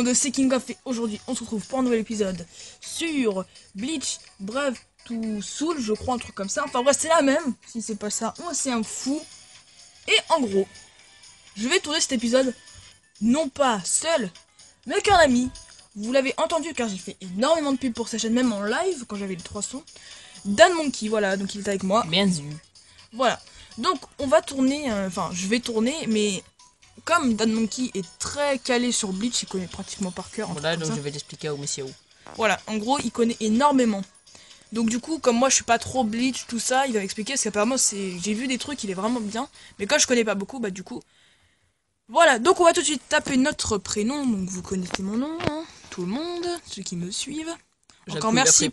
monde, c'est King of et aujourd'hui on se retrouve pour un nouvel épisode sur Bleach Brave to Soul, je crois, un truc comme ça. Enfin bref, c'est la même, si c'est pas ça, moi c'est un fou. Et en gros, je vais tourner cet épisode non pas seul, mais avec un ami. Vous l'avez entendu car j'ai fait énormément de pubs pour sa chaîne, même en live quand j'avais les 3 sons. Dan Monkey, voilà, donc il est avec moi. Bien sûr. Voilà, donc on va tourner, enfin je vais tourner, mais comme Dan Monkey est très calé sur Bleach, il connaît pratiquement par cœur. Voilà, donc je vais l'expliquer au Messiaou. Voilà, en gros il connaît énormément. Donc du coup, comme moi je suis pas trop Bleach, tout ça, il va m'expliquer, parce qu'apparemment j'ai vu des trucs, il est vraiment bien. Mais quand je connais pas beaucoup, bah du coup... Voilà, donc on va tout de suite taper notre prénom, donc vous connaissez mon nom, hein, tout le monde, ceux qui me suivent. Encore merci.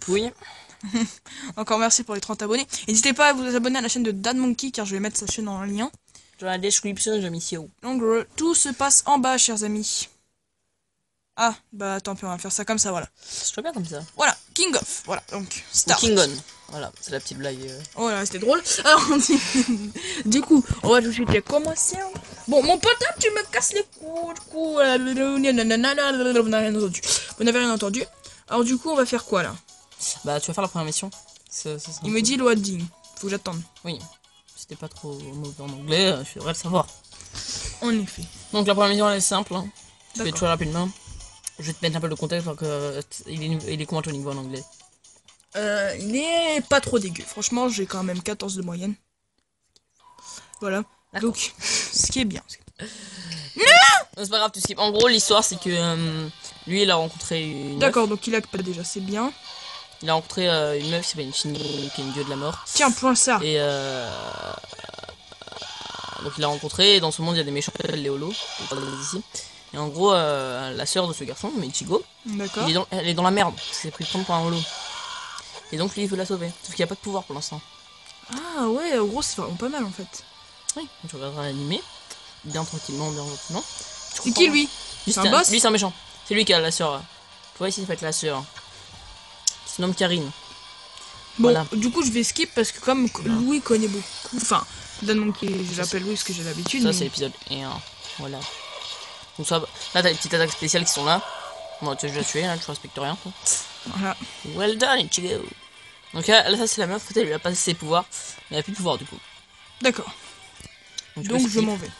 Encore merci pour les 30 abonnés. N'hésitez pas à vous abonner à la chaîne de Dan Monkey car je vais mettre sa chaîne en lien. Dans la description, j'ai mis Messiaou. Donc tout se passe en bas, chers amis. Ah, bah tant pis, on va faire ça comme ça, voilà. C'est très bien comme ça. Voilà, King of, voilà, donc Ou King On. Voilà, c'est la petite blague. Voilà, c'était drôle. Alors, du coup, on va tout de suite commencer. Bon, mon pote, tu me casses les couilles, du coup. Vous n'avez rien entendu. Alors, du coup, on va faire quoi là? Bah, tu vas faire la première mission. Il me dit loading. Faut que j'attende. Oui. C'était pas trop mauvais en anglais, je devrais le savoir. En effet. Donc, la première mission, elle est simple. Hein. Je vais D'accord. tuer rapidement. Je vais te mettre un peu le contexte parce que il est comment ton niveau en anglais? Il est pas trop dégueu. Franchement, j'ai quand même 14 de moyenne. Voilà. Donc, ce qui est bien. C'est pas grave, tu skips. En gros, l'histoire, c'est que lui, il a rencontré une D'accord, donc il a pas déjà, c'est bien. Il a rencontré une meuf qui s'appelle une Shinigami, qui est une dieu de la mort. Tiens, point ça. Et donc il l'a rencontré, et dans ce monde il y a des méchants qui s'appellent les Holos, ici. Et en gros, la sœur de ce garçon, Michigo, D'accord. elle est dans la merde, parce qu'elle s'est pris prendre pour un Holo. Et donc lui il veut la sauver, sauf qu'il n'y a pas de pouvoir pour l'instant. Ah ouais, en gros, c'est vraiment pas mal en fait. Oui, tu regarderas l'animé, bien tranquillement, bien gentiment. C'est qui lui? Lui C'est un boss? Lui c'est un méchant, c'est lui qui a la sœur. Tu vois ici, ça fait être la sœur. Qui se nomme Karine. Bon, Voilà. du coup, je vais skip parce que comme Louis connaît beaucoup, enfin, Dan Monkey, je l'appelle Louis parce que j'ai l'habitude. Ça mais... c'est l'épisode 1, voilà. Donc ça, là t'as des petites attaques spéciales qui sont là. Bon, tu as déjà tué, là, tu respectes rien. Quoi. Voilà. Well done, Ichigo. Donc là ça c'est la meuf, elle lui a pas ses pouvoirs. Mais elle a plus de pouvoir du coup. D'accord. Donc je m'en vais.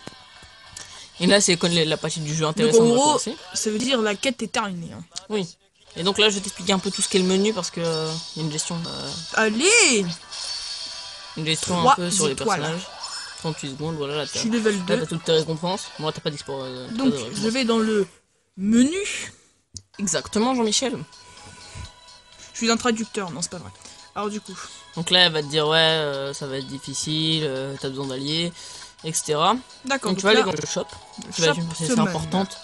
Et là c'est quand la partie du jeu Donc intéressante. en gros, ça veut dire la quête est terminée. Hein. Oui. Et donc là je vais t'expliquer un peu tout ce qu'est le menu parce que y a une gestion. Allez, une gestion un peu sur les personnages. 38 secondes, voilà, là je suis level 2. Là t'as toutes tes récompenses. Moi t'as pas d'export. Donc je vais dans le menu. Exactement, Jean-Michel. Je suis un traducteur, non c'est pas vrai. Alors du coup. Donc là elle va te dire ouais ça va être difficile, t'as besoin d'alliés, etc. D'accord. Donc tu vas aller dans le shop. C'est importante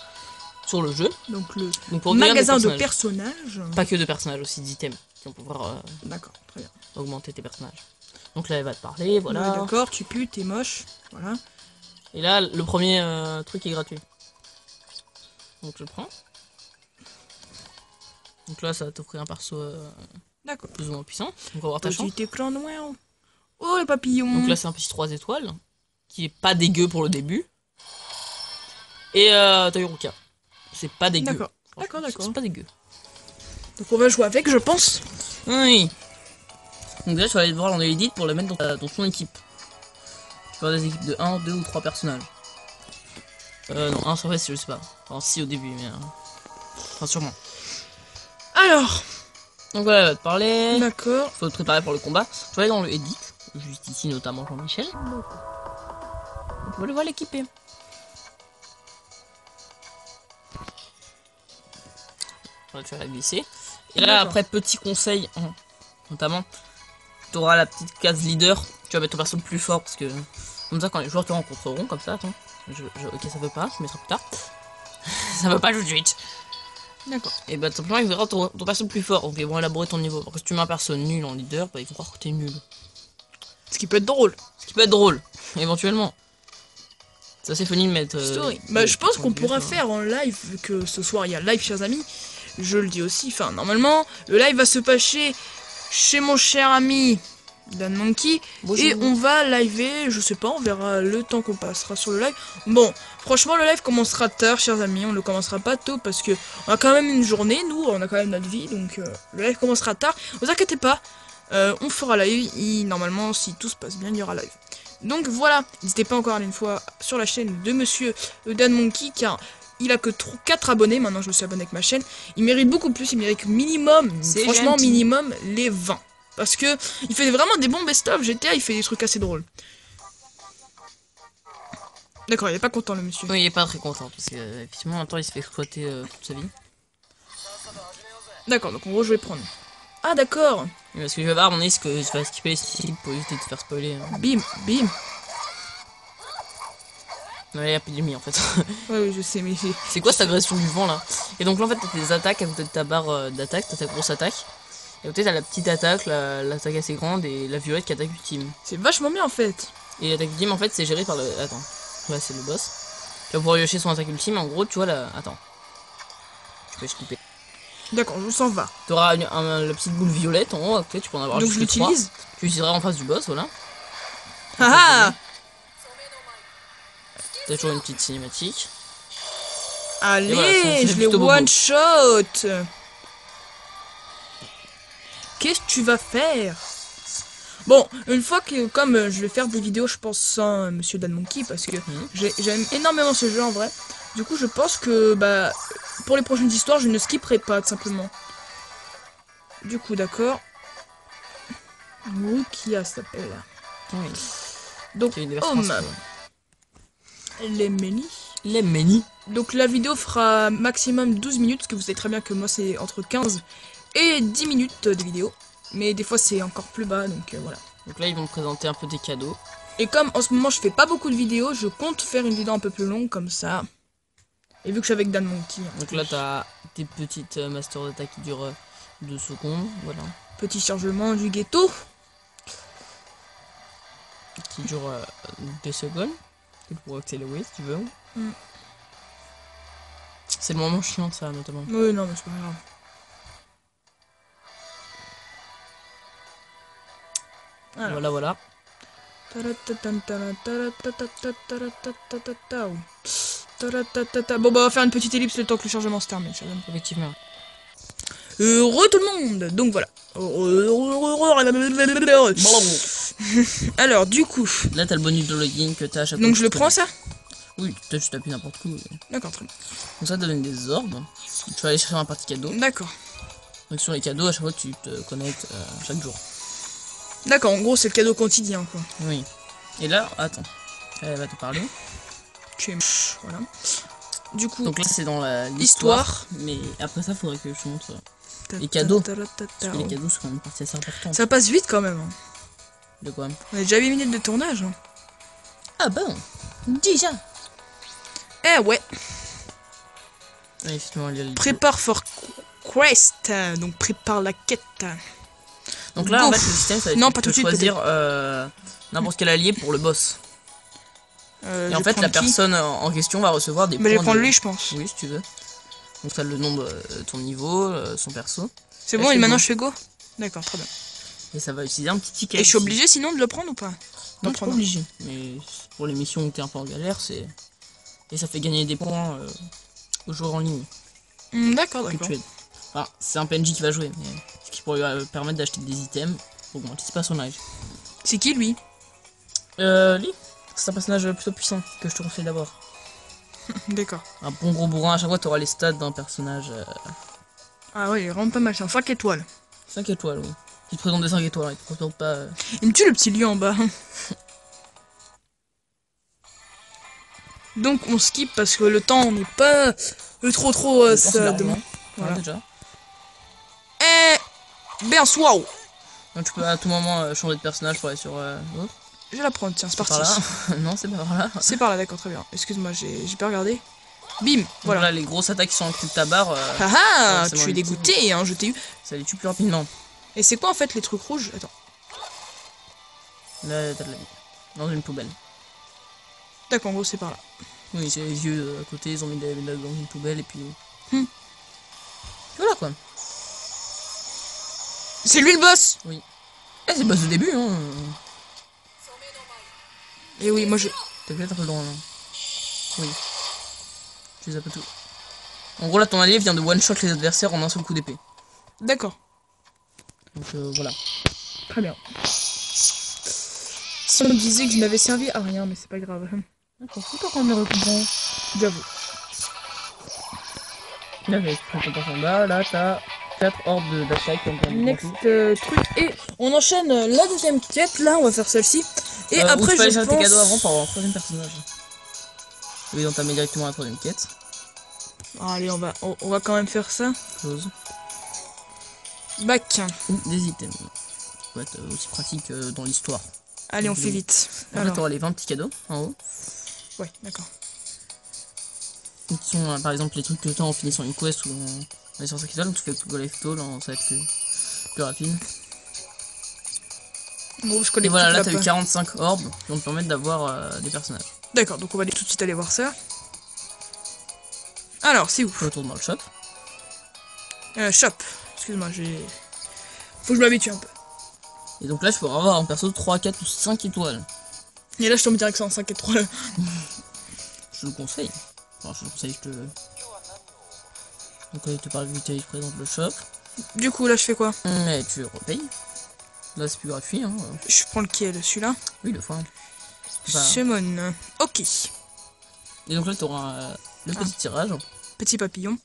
sur le jeu. Donc le pour magasin de personnages. Pas que de personnages, aussi d'items qui vont pouvoir d'accord, très bien. Augmenter tes personnages. Donc là elle va te parler, voilà. Ouais, d'accord, tu pues, t'es moche, voilà. Et là le premier truc est gratuit. Donc je le prends. Donc là ça va t'offrir un perso d'accord. Plus ou moins puissant. Donc on va voir ta chance. Petit écran noir. Oh les papillons. Donc là c'est un petit 3 étoiles. Qui est pas dégueu pour le début. Et t'as Yuruka. C'est pas dégueu. D'accord. D'accord. C'est pas dégueu. Donc on va jouer avec, je pense. Oui. Donc là tu vas aller voir dans les edits pour la mettre dans ton équipe. Tu vas avoir des équipes de 1, 2 ou 3 personnages. Non, 1 sur je sais pas. Enfin si au début, mais... Enfin sûrement. Alors. Donc voilà, elle va te parler. D'accord. Faut te préparer pour le combat. Tu vas aller dans le edit. Juste ici notamment Jean-Michel. On va le voir l'équiper. Voilà, tu vas la glisser. Et là, après, petit conseil, notamment, tu auras la petite case leader. Tu vas mettre ton perso le plus fort parce que, comme ça, quand les joueurs te rencontreront, comme ça, attends. Ok, ça veut pas, je mettrai plus tard. Ça veut pas tout de suite. D'accord. Et bah, tout simplement, ils verront ton perso le plus fort. Donc, ils vont élaborer ton niveau. Parce que si tu mets un perso nul en leader, bah, ils vont croire que t'es nul. Ce qui peut être drôle. Ce qui peut être drôle, éventuellement. C'est assez funny de mettre. Bah, je pense qu'on pourra faire en live, vu que ce soir il y a live, chers amis. Je le dis aussi, enfin, normalement, le live va se passer chez mon cher ami Dan Monkey. Bonjour. Et on va liver, je sais pas, on verra le temps qu'on passera sur le live. Bon, franchement, le live commencera tard, chers amis. On ne commencera pas tôt parce que on a quand même une journée, nous, on a quand même notre vie. Donc, le live commencera tard. Vous inquiétez pas, on fera live. Et normalement, si tout se passe bien, il y aura live. Donc voilà, n'hésitez pas encore à aller une fois sur la chaîne de monsieur Dan Monkey car il a que 4 abonnés, maintenant je me suis abonné avec ma chaîne. Il mérite beaucoup plus, il mérite minimum, franchement gentil. minimum les 20. Parce que il fait vraiment des bons best-of GTA, il fait des trucs assez drôles. D'accord, il est pas content le monsieur. Oui, il est pas très content parce que effectivement, en même temps, il se fait exploiter toute sa vie. D'accord, donc en gros je vais prendre. Ah d'accord, Et parce que je vais voir, à mon avis, que je vais skipper les cibles pour éviter de te faire spoiler. Hein. bim, bim. Non, il y a plus d'ennemis en fait. Ouais, oui, je sais, mais C'est quoi cette agression du vent là? Et donc là, en fait, t'as tes attaques à côté de ta barre d'attaque, t'as ta grosse attaque. Et à côté, t'as la petite attaque, l'attaque assez grande et la violette qui attaque ultime. c'est vachement bien en fait. Et l'attaque ultime, en fait, c'est géré par le. Attends. Ouais, c'est le boss. Tu vas pouvoir lâcher son attaque ultime. En gros, tu vois la. Attends. Je peux skipper. D'accord, on s'en va. T'auras la petite boule violette en haut. Après, tu peux en avoir Donc je jusque 3. l'utilise. Tu l'utiliseras en face du boss, voilà. Ah ah. T'as toujours une petite cinématique. Allez, voilà, c'est je l'ai plutôt bobo. one shot. Qu'est-ce que tu vas faire? Bon, une fois que, comme je vais faire des vidéos, je pense sans Monsieur Dan Monkey, parce que j'aime énormément ce jeu en vrai. Du coup, je pense que, bah, pour les prochaines histoires, je ne skipperai pas, tout simplement. Du coup, d'accord. Rukia s'appelle. Oui. Donc, C'est une des versions Home. principales. Les Mélis. Les Meni. Donc, la vidéo fera maximum 12 minutes, parce que vous savez très bien que moi, c'est entre 15 et 10 minutes de vidéo. Mais des fois, c'est encore plus bas, donc voilà. Donc là, ils vont me présenter un peu des cadeaux. Et comme en ce moment je fais pas beaucoup de vidéos, je compte faire une vidéo un peu plus longue comme ça. Et vu que je suis avec Dan Monkey. Donc là, t'as des petites master d'attaque qui durent 2 secondes. Voilà. Petit chargement du ghetto. Qui durent 2 secondes. Pour accélérer si tu veux. Mm. C'est le moment chiant, ça, notamment. Oui, non, mais c'est pas grave. Alors. Voilà. Bon, bah, on va faire une petite ellipse le temps que le chargement se termine. Effectivement. Heureux tout le monde. Donc voilà. Alors, du coup. Là, t'as le bonus de login que t'as à chaque fois. Donc je le prends ça? Oui, peut-être tu t'appuies n'importe où. D'accord, très bien. Donc ça te donne des ordres. Tu vas aller chercher un partie cadeau. D'accord. Donc sur les cadeaux, à chaque fois tu te connectes chaque jour. D'accord, en gros, c'est le cadeau quotidien, quoi. Oui. Et là, attends. Elle va te parler. Tu es moche, voilà. Du coup, Donc là, c'est dans l'histoire. Mais après ça, faudrait que je te montre les cadeaux. Parce que les cadeaux, c'est quand même une partie assez importante. Ça passe vite quand même. Hein. De quoi? On a déjà 8 minutes de tournage. Hein. Ah bon? Déjà? Eh ouais. Oui, effectivement, il y a le... Prépare for quest. Donc prépare la quête. Donc là, Go. en fait, le système, ça va être Non, que pas tu tout de peux suite, choisir n'importe quel allié pour le boss. Et en fait, la personne en question va recevoir des Mais je vais points prendre de... lui, je pense. Oui, si tu veux. Donc t'as le nom de ton niveau, son perso. C'est Là, bon, je et fais maintenant go. je fais go. D'accord, très bien. Et ça va utiliser un petit ticket. Et je suis ici. obligé sinon de le prendre ou pas? Non, D'en tu es pas prendre un. obligé. Mais pour les missions où t'es un peu en galère, c'est... Et ça fait gagner des points aux joueurs en ligne. D'accord, Que d'accord. tu aides. Enfin, c'est un PNJ qui va jouer, mais ce qui pourrait lui permettre d'acheter des items pour augmenter ses personnages. C'est qui lui? Lee, c'est un personnage plutôt puissant que je te conseille d'abord. D'accord. Un bon gros bourrin, à chaque fois tu auras les stats d'un personnage Ah ouais, il est vraiment pas mal, c'est un 5 étoiles. 5 étoiles, oui. Il te présente des 5 étoiles, il te présente pas... Il me tue le petit lion en bas. Donc on skip parce que le temps n'est pas trop je pense ça largement. demande. Ouais, Voilà. déjà. Ben wow. Donc tu peux à tout moment changer de personnage pour aller sur l'autre. Je vais la prendre, tiens, c'est Par parti. là. Non, c'est pas par là. C'est par là, d'accord, très bien. Excuse-moi, j'ai pas regardé. Bim, Voilà. voilà. Là, les grosses attaques qui sont en dessous de ta barre, Ah ah, forcément, tu es les dégoûté, hein, je t'ai eu. ça les tue plus rapidement. Et c'est quoi en fait les trucs rouges? Attends. Là, t'as de la vie. Dans une poubelle. D'accord, en gros c'est par là. Oui, c'est les yeux à côté, ils ont mis des dans une poubelle et puis... Hmm. Voilà quoi. C'est lui le boss? Oui. Eh, c'est pas ce début, hein. Et oui, moi je... T'as peut-être un peu loin, là. Oui. Tu les as pas tout. En gros, là, ton allié vient de one-shot les adversaires en un seul coup d'épée. D'accord. Donc, voilà. Très bien. Si on me disait que je n'avais servi à rien, mais c'est pas grave. D'accord, faut pas prendre les récompenses. J'avoue. Là, j'ai récompense en bas. Là, t'as 4 ordres d'attaque. Next truc. Et on enchaîne la deuxième quête. Là, on va faire celle-ci. Et après, je je pense... tes pense... cadeaux avant pour avoir un troisième personnage. Oui, on t'amène directement à la troisième quête. Allez, on va quand même faire ça. Close. Bac. Ou des items. Ça peut être aussi pratique dans l'histoire. Allez, on fait vite. Là, t'auras les 20 petits cadeaux en haut. Ouais, d'accord. Qui sont par exemple les trucs que t'as en finissant une quest ou en sur 5 étoiles. Donc tu fais le go life toll, ça va être plus rapide. Bon, je connais. Et voilà, là t'as eu 45 orbes qui vont te permettre d'avoir des personnages. D'accord, donc on va aller tout de suite aller voir ça. Alors, c'est où? Je retourne dans le shop. Shop. Excuse-moi, j'ai... Faut que je m'habitue un peu. Et donc là, je pourrais avoir un perso de 3, 4 ou 5 étoiles. Et là, je tombe direct en 5 et 3. Je te le conseille. Enfin, je te le conseille, je te... Donc là, il te parle vite, il te présente le shop. Du coup, là, je fais quoi? Mais tu repayes. Là, c'est plus gratuit, hein. Je prends lequel? Celui-là? Oui, le foin. Enfin... Shemon. Ok. Et donc là, tu auras le petit tirage. Petit papillon.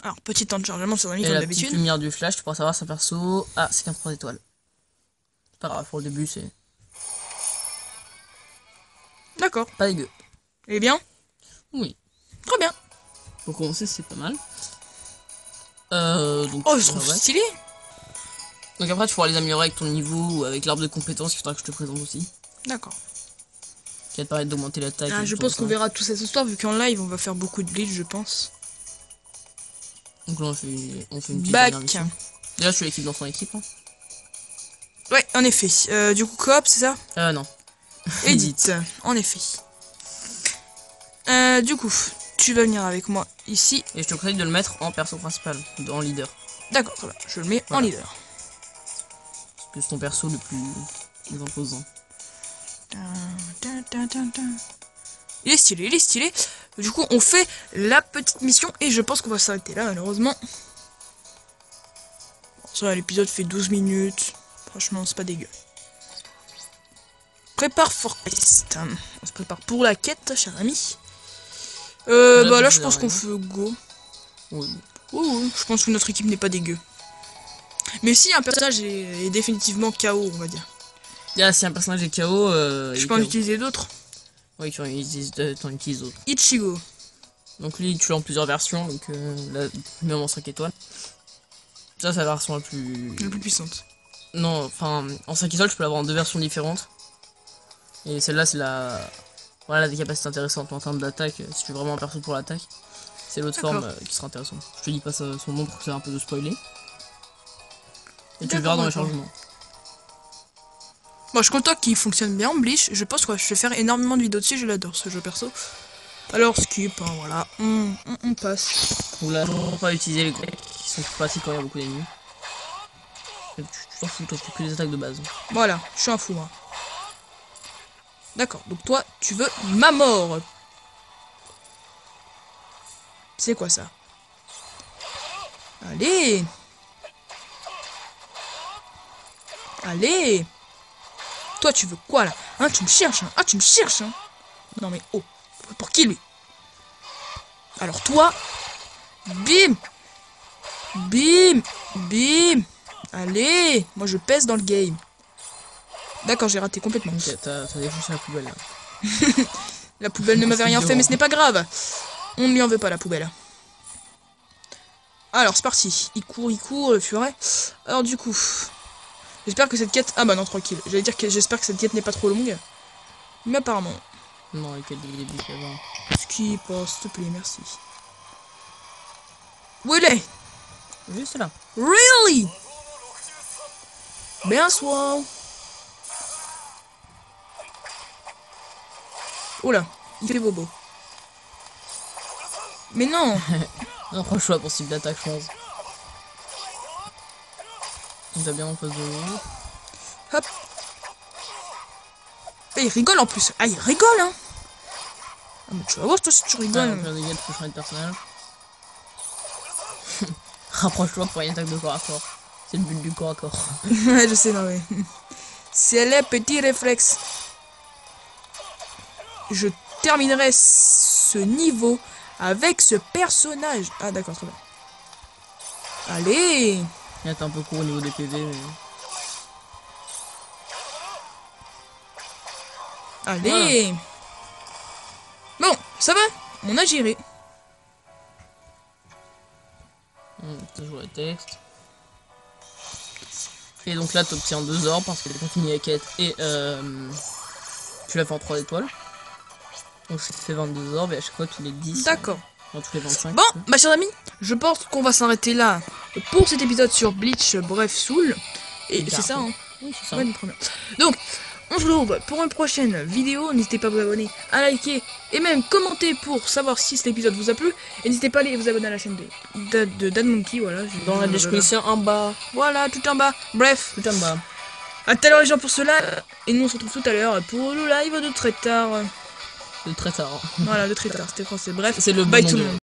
Alors, petit temps de chargement sur la Et comme la d'habitude. petite lumière du flash, tu pourras savoir sa perso. Ah, c'est qu'un 3 étoiles. C'est pas grave, pour le début, c'est D'accord. pas dégueu. Eh bien? Oui. Très bien. Pour commencer, c'est pas mal. Donc, Oh, je trouve stylé. Donc après, tu pourras les améliorer avec ton niveau ou avec l'arbre de compétences qu'il faudra que je te présente aussi. D'accord. Qui va te permettre d'augmenter l'attaque. Ah, je pense qu'on verra tout cette histoire, vu qu'en live, on va faire beaucoup de bleach, je pense. Donc là, on fait une petite Bac. dernière mission. Déjà, je suis l'équipe dans son équipe. Hein. Ouais, en effet. Du coup, coop, c'est ça? Non. Edit. En effet. Du coup, tu vas venir avec moi ici. Et je te conseille de le mettre en perso principal, en leader. D'accord, voilà, je le mets en leader. Parce que c'est ton perso le plus imposant. Il est stylé, il est stylé. Du coup, on fait la petite mission et je pense qu'on va s'arrêter là, malheureusement. Bon, ça, l'épisode fait 12 minutes. Franchement, c'est pas dégueu. Prépare for quest. On se prépare pour la quête, cher ami. Bah là, je pense qu'on fait go. Oui. Oh, je pense que notre équipe n'est pas dégueu. Mais si un personnage est définitivement KO, on va dire. Ah, si un personnage est KO, je peux en utiliser d'autres. Oui, tu en utilises d'autres. Ichigo. Donc lui, tu l'as en plusieurs versions, donc là, même en 5 étoiles. Ça, c'est la version la plus puissante. Non, enfin, en 5 étoiles, je peux l'avoir en 2 versions différentes. Et celle-là, c'est la... Voilà, des capacités intéressantes en termes d'attaque, si tu veux vraiment un perso pour l'attaque. C'est l'autre forme qui sera intéressante. Je te dis pas son nom pour que ça ait un peu de spoiler. Et tu le verras dans les changements. Bon, je suis content qu'il fonctionne bien en Bleach. Je pense que je vais faire énormément de vidéos dessus. Je l'adore ce jeu perso. Alors skip, hein, voilà. On passe. Donc là, on pas utiliser les groupes qui sont plus pratiques quand il y a beaucoup d'ennemis. Tu t'en fous, toi tu fais que les attaques de base. Voilà, je suis un fou. Hein. D'accord, donc toi, tu veux ma mort. C'est quoi ça? Allez. Allez. Toi, tu veux quoi, là? Hein, tu me cherches, hein? Ah, tu me cherches, hein? Non, mais oh. Pour qui, lui? Alors, toi... Bim. Bim. Bim. Allez. Moi, je pèse dans le game. D'accord, j'ai raté complètement. Ok, t'as défoncé la poubelle, là. La poubelle ne m'avait rien fait, mais ce n'est pas grave. On ne lui en veut pas, la poubelle. Alors, c'est parti. Il court, le furet. Alors, du coup... J'espère que cette quête... Ah bah non, tranquille. J'allais dire que j'espère que cette quête n'est pas trop longue. Mais apparemment... Non, les quêtes du début, ça va. Skip, oh, s'il te plaît, merci. Où il est? Juste là. Really? Bien soir. Oula, il fait bobo. Mais non. On prend le choix pour cible d'attaque, je pense. On est bien en face de nous. Hop. Et il rigole en plus. Ah, il rigole, hein. Ah, mais tu vas voir, toi, si tu Ouais, rigoles. on peut dégager pour changer de personnage. Rapproche-toi pour une attaque de corps à corps. C'est le but du corps à corps. Ouais, je sais, non, mais. C'est les petits réflexes. Je terminerai ce niveau avec ce personnage. Ah, d'accord, très bien. Allez. Il est un peu court au niveau des PV, mais... Allez. Bon, ça va. On a géré. Toujours les textes. Et donc là, tu obtiens 2 orbes parce que tu fini la quête et tu l'as fait en 3 étoiles. Donc ça te fait 22 orbes et à chaque fois tous les 10. D'accord. Dans tous les 25. Bon, ma chers amis, je pense qu'on va s'arrêter là pour cet épisode sur Bleach, bref, Soul. Et c'est ça, hein. Oui, c'est ça. Ouais, très bien. Donc, on se retrouve pour une prochaine vidéo. N'hésitez pas à vous abonner, à liker et même commenter pour savoir si cet épisode vous a plu. Et n'hésitez pas à aller vous abonner à la chaîne de Dan Monkey, voilà. Dans la description en bas. Voilà, tout en bas. Bref, Tout en bas. à tout à l'heure les gens pour cela. Et nous on se retrouve tout à l'heure pour le live de très tard. De très tard. Voilà, de très tard, c'était français. Bref, C'est le bye bon tout nom le de- monde.